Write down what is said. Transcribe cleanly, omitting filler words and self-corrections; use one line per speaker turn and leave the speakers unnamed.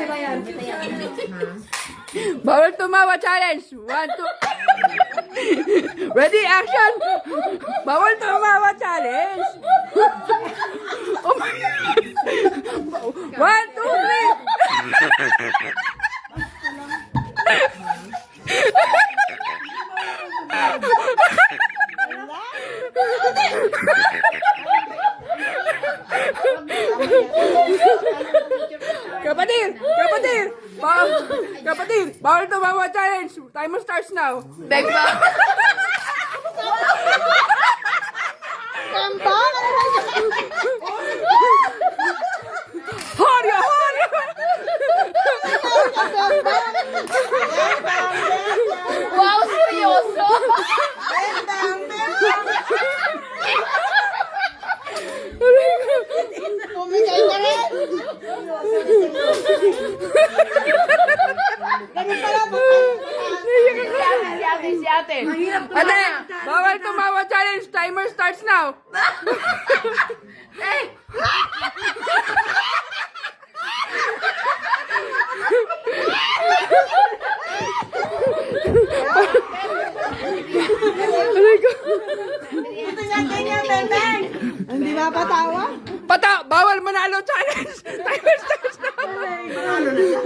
ba yan?
Bawal tumawa challenge. 1, 2. Ready, action. Bawal tumawa challenge. Oh my God. 1, 2, 3. Kapatid, bawal tumawa challenge. Timer starts now.
Beg ba?
Horyo, horyo.
Wow, seryoso?
Kumigay na rin. Ganun pala po.
Si ate.
Ate, bawal tumawa challenge. Timer starts now.
Ito niya, ganyan, beng. Hindi ba patawa?
Bawal manalo challenge. Timer starts now.
Manalo na siya.